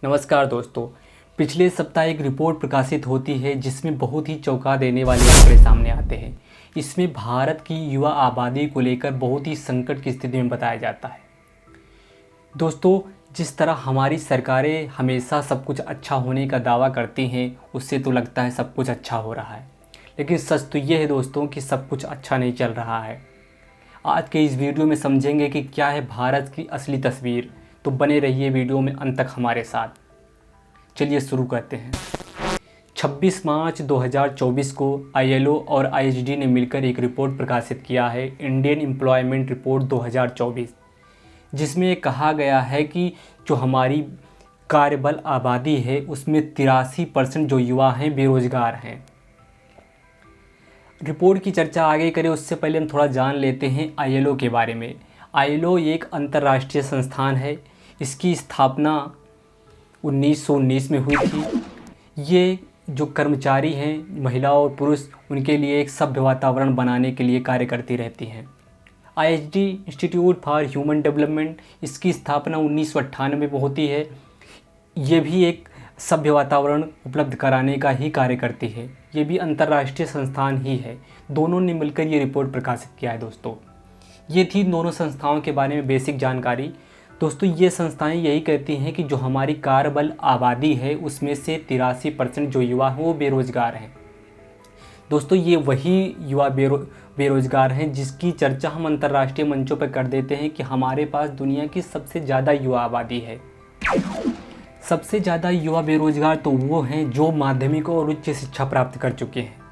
नमस्कार दोस्तों। पिछले सप्ताह एक रिपोर्ट प्रकाशित होती है जिसमें बहुत ही चौंका देने वाले आंकड़े सामने आते हैं। इसमें भारत की युवा आबादी को लेकर बहुत ही संकट की स्थिति में बताया जाता है। दोस्तों, जिस तरह हमारी सरकारें हमेशा सब कुछ अच्छा होने का दावा करती हैं, उससे तो लगता है सब कुछ अच्छा हो रहा है, लेकिन सच तो ये है दोस्तों कि सब कुछ अच्छा नहीं चल रहा है। आज के इस वीडियो में समझेंगे कि क्या है भारत की असली तस्वीर। तो बने रहिए वीडियो में अंत तक हमारे साथ। चलिए शुरू करते हैं। 26 मार्च 2024 को ILO और IHD ने मिलकर एक रिपोर्ट प्रकाशित किया है, इंडियन एम्प्लॉयमेंट रिपोर्ट 2024, जिसमें कहा गया है कि जो हमारी कार्यबल आबादी है उसमें 83% जो युवा हैं बेरोजगार हैं। रिपोर्ट की चर्चा आगे करें उससे पहले हम थोड़ा जान लेते हैं ILO के बारे में। ILO एक अंतर्राष्ट्रीय संस्थान है। इसकी स्थापना 1919 में हुई थी। ये जो कर्मचारी हैं, महिला और पुरुष, उनके लिए एक सभ्य वातावरण बनाने के लिए कार्य करती रहती हैं। IHD institute for human development, इसकी स्थापना 1998 में होती है। ये भी एक सभ्य वातावरण उपलब्ध कराने का ही कार्य करती है। ये भी अंतर्राष्ट्रीय संस्थान ही है। दोनों ने मिलकर ये रिपोर्ट प्रकाशित किया है। दोस्तों, ये थी दोनों संस्थाओं के बारे में बेसिक जानकारी। दोस्तों, ये संस्थाएं यही कहती हैं कि जो हमारी कार्यबल आबादी है उसमें से 83% जो युवा हैं वो बेरोज़गार हैं। दोस्तों, ये वही युवा बेरोज़गार हैं जिसकी चर्चा हम अंतर्राष्ट्रीय मंचों पर कर देते हैं कि हमारे पास दुनिया की सबसे ज़्यादा युवा आबादी है। सबसे ज़्यादा युवा बेरोज़गार तो वो हैं जो माध्यमिक और उच्च शिक्षा प्राप्त कर चुके हैं।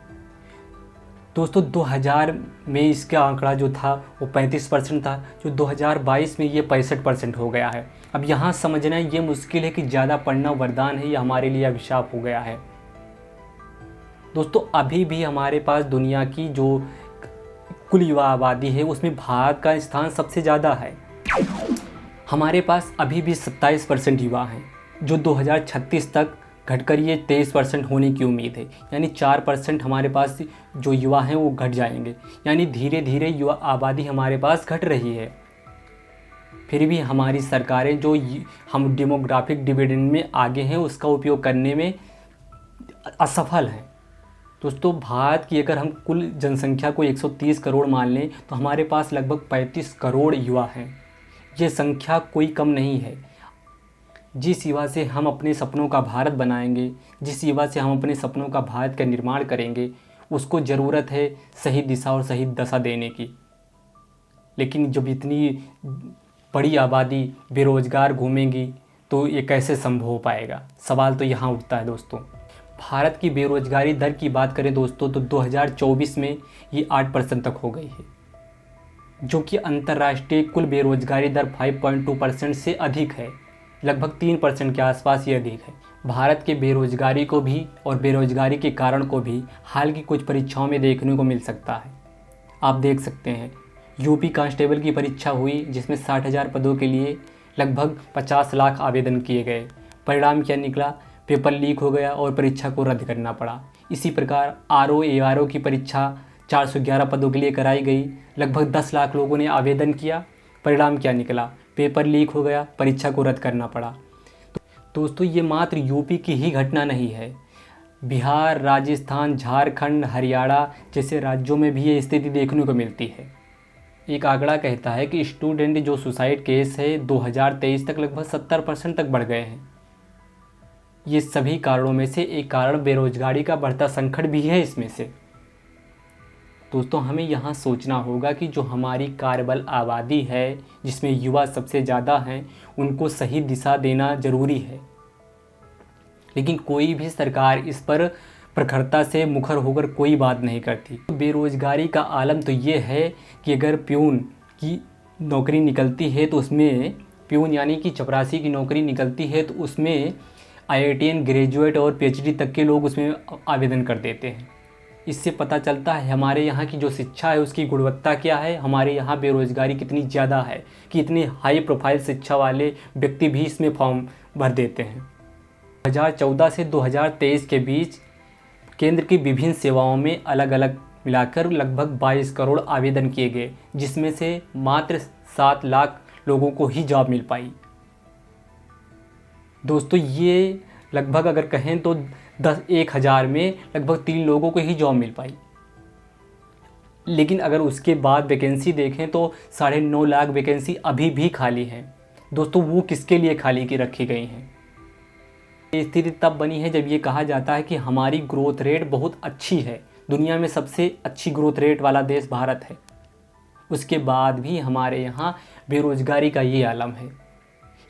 दोस्तों, 2000 में इसका आंकड़ा जो था वो 35% था, जो 2022 में ये 65% हो गया है। अब यहाँ समझना ये मुश्किल है कि ज़्यादा पढ़ना वरदान है या हमारे लिए अभिशाप हो गया है। दोस्तों, अभी भी हमारे पास दुनिया की जो कुल युवा आबादी है उसमें भारत का स्थान सबसे ज़्यादा है। हमारे पास अभी भी 27% युवा हैं, जो 2036 तक घटकर ये 23% होने की उम्मीद है। यानी 4% हमारे पास जो युवा हैं वो घट जाएंगे। यानी धीरे धीरे युवा आबादी हमारे पास घट रही है। फिर भी हमारी सरकारें जो हम डेमोग्राफिक डिविडेंड में आगे हैं उसका उपयोग करने में असफल हैं। दोस्तों, भारत की अगर हम कुल जनसंख्या को 130 करोड़ मान लें तो हमारे पास लगभग 35 करोड़ युवा हैं। ये संख्या कोई कम नहीं है। जिस युवा से हम अपने सपनों का भारत बनाएंगे, जिस युवा से हम अपने सपनों का भारत का निर्माण करेंगे, उसको ज़रूरत है सही दिशा और सही दशा देने की। लेकिन जब इतनी बड़ी आबादी बेरोज़गार घूमेंगी तो ये कैसे संभव हो पाएगा? सवाल तो यहाँ उठता है। दोस्तों, भारत की बेरोज़गारी दर की बात करें दोस्तों तो 2024 में ये 8% तक हो गई है, जो कि अंतर्राष्ट्रीय कुल बेरोज़गारी दर 5.2% से अधिक है। लगभग 3% के आसपास ये अधिक है। भारत के बेरोजगारी को भी और बेरोजगारी के कारण को भी हाल की कुछ परीक्षाओं में देखने को मिल सकता है। आप देख सकते हैं, यूपी कांस्टेबल की परीक्षा हुई जिसमें 60,000 पदों के लिए लगभग 50 लाख आवेदन किए गए। परिणाम क्या निकला? पेपर लीक हो गया और परीक्षा को रद्द करना पड़ा। इसी प्रकार RO-ARO की परीक्षा 411 पदों के लिए कराई गई। लगभग 10 लाख लोगों ने आवेदन किया। परिणाम क्या निकला? पेपर लीक हो गया, परीक्षा को रद्द करना पड़ा। दोस्तों, ये मात्र यूपी की ही घटना नहीं है। बिहार, राजस्थान, झारखंड, हरियाणा जैसे राज्यों में भी ये स्थिति देखने को मिलती है। एक आंकड़ा कहता है कि स्टूडेंट जो सुसाइड केस है 2023 तक लगभग 70% तक बढ़ गए हैं। ये सभी कारणों में से एक कारण बेरोजगारी का बढ़ता संकट भी है इसमें से। दोस्तों, हमें यहाँ सोचना होगा कि जो हमारी कार्यबल आबादी है जिसमें युवा सबसे ज़्यादा हैं, उनको सही दिशा देना ज़रूरी है। लेकिन कोई भी सरकार इस पर प्रखरता से मुखर होकर कोई बात नहीं करती। बेरोज़गारी का आलम तो ये है कि अगर प्यून की नौकरी निकलती है तो उसमें, प्यून यानी कि चपरासी की नौकरी निकलती है तो उसमें IITian ग्रेजुएट और PhD तक के लोग उसमें आवेदन कर देते हैं। इससे पता चलता है हमारे यहाँ की जो शिक्षा है उसकी गुणवत्ता क्या है, हमारे यहाँ बेरोज़गारी कितनी ज़्यादा है कि इतनी हाई प्रोफाइल शिक्षा वाले व्यक्ति भी इसमें फॉर्म भर देते हैं। 2014 से 2023 के बीच केंद्र की विभिन्न सेवाओं में अलग अलग मिलाकर लगभग 22 करोड़ आवेदन किए गए, जिसमें से मात्र 7 लाख लोगों को ही जॉब मिल पाई। दोस्तों ये लगभग अगर कहें तो 10,000 में लगभग 3 लोगों को ही जॉब मिल पाई। लेकिन अगर उसके बाद वैकेंसी देखें तो 9.5 लाख वैकेंसी अभी भी खाली हैं। दोस्तों वो किसके लिए खाली की रखी गई हैं? ये स्थिति तब बनी है जब ये कहा जाता है कि हमारी ग्रोथ रेट बहुत अच्छी है, दुनिया में सबसे अच्छी ग्रोथ रेट वाला देश भारत है। उसके बाद भी हमारे यहाँ बेरोज़गारी का ये आलम है।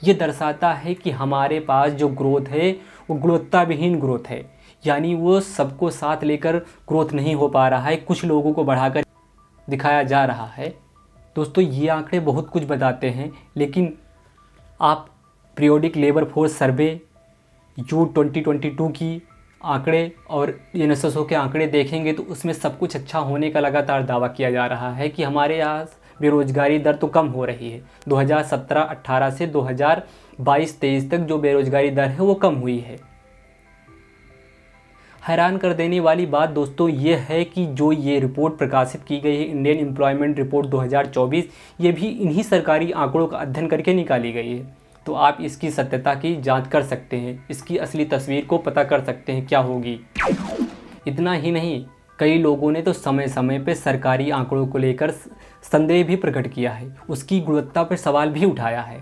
ये दर्शाता है कि हमारे पास जो ग्रोथ है वो गुणवत्ता विहीन ग्रोथ है, यानी वो सबको साथ लेकर ग्रोथ नहीं हो पा रहा है, कुछ लोगों को बढ़ाकर दिखाया जा रहा है। दोस्तों ये आंकड़े बहुत कुछ बताते हैं, लेकिन आप पीरियोडिक लेबर फोर्स सर्वे जून 2022 की आंकड़े और एनएसएसओ के आंकड़े देखेंगे तो उसमें सब कुछ अच्छा होने का लगातार दावा किया जा रहा है कि हमारे यहाँ बेरोज़गारी दर तो कम हो रही है। 2017-18 से 2022-23 तक जो बेरोज़गारी दर है वो कम हुई है। हैरान कर देने वाली बात दोस्तों ये है कि जो ये रिपोर्ट प्रकाशित की गई है, इंडियन एम्प्लॉयमेंट रिपोर्ट 2024, ये भी इन्हीं सरकारी आंकड़ों का अध्ययन करके निकाली गई है। तो आप इसकी सत्यता की जांच कर सकते हैं, इसकी असली तस्वीर को पता कर सकते हैं क्या होगी। इतना ही नहीं, कई लोगों ने तो समय समय पर सरकारी आंकड़ों को लेकर संदेह भी प्रकट किया है, उसकी गुणवत्ता पर सवाल भी उठाया है।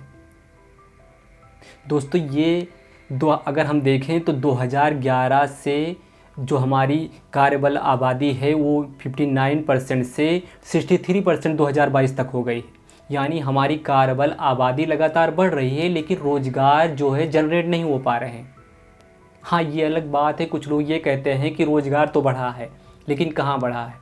दोस्तों ये अगर हम देखें तो 2011 से जो हमारी कार्यबल आबादी है वो 59% से 63% 2022 तक हो गई। यानी हमारी कार्यबल आबादी लगातार बढ़ रही है, लेकिन रोज़गार जो है जनरेट नहीं हो पा रहे हैं। हाँ, ये अलग बात है, कुछ लोग ये कहते हैं कि रोज़गार तो बढ़ा है, लेकिन कहाँ बढ़ा है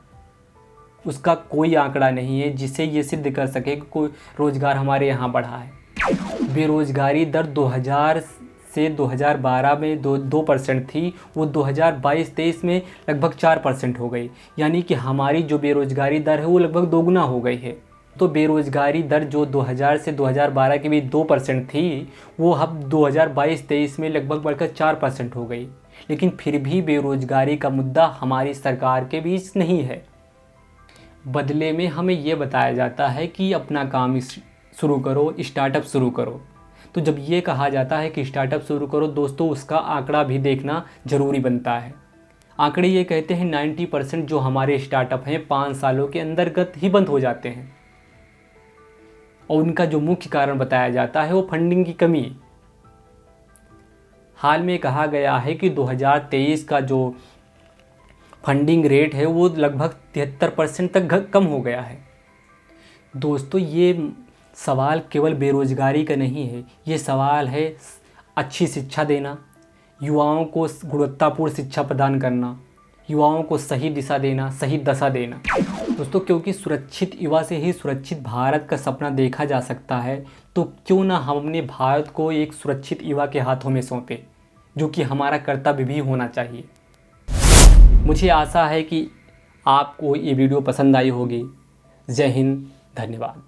उसका कोई आंकड़ा नहीं है जिससे ये सिद्ध कर सके कि कोई रोज़गार हमारे यहाँ बढ़ा है। बेरोज़गारी दर 2000 से 2012 में 2% थी, वो 2022-23 में लगभग 4% हो गई। यानी कि हमारी जो बेरोज़गारी दर है वो लगभग दोगुना हो गई है। तो बेरोज़गारी दर जो 2000 से 2012 के बीच 2% थी, वो अब 2022-23 में लगभग बढ़कर 4% हो गई। लेकिन फिर भी बेरोज़गारी का मुद्दा हमारी सरकार के बीच नहीं है। बदले में हमें ये बताया जाता है कि अपना काम शुरू करो, स्टार्टअप शुरू करो। तो जब ये कहा जाता है कि स्टार्टअप शुरू करो दोस्तों, उसका आंकड़ा भी देखना ज़रूरी बनता है। आंकड़े ये कहते हैं 90% जो हमारे स्टार्टअप हैं 5 सालों के अंतर्गत ही बंद हो जाते हैं, और उनका जो मुख्य कारण बताया जाता है वो फंडिंग की कमी। हाल में कहा गया है कि 2023 का जो फंडिंग रेट है वो लगभग 73% तक कम हो गया है। दोस्तों ये सवाल केवल बेरोज़गारी का नहीं है, ये सवाल है अच्छी शिक्षा देना, युवाओं को गुणवत्तापूर्ण शिक्षा प्रदान करना, युवाओं को सही दिशा देना, सही दशा देना। दोस्तों क्योंकि सुरक्षित युवा से ही सुरक्षित भारत का सपना देखा जा सकता है, तो क्यों ना हम अपने भारत को एक सुरक्षित युवा के हाथों में सौंपें, जो कि हमारा कर्तव्य भी होना चाहिए। मुझे आशा है कि आपको ये वीडियो पसंद आई होगी। जय हिंद, धन्यवाद।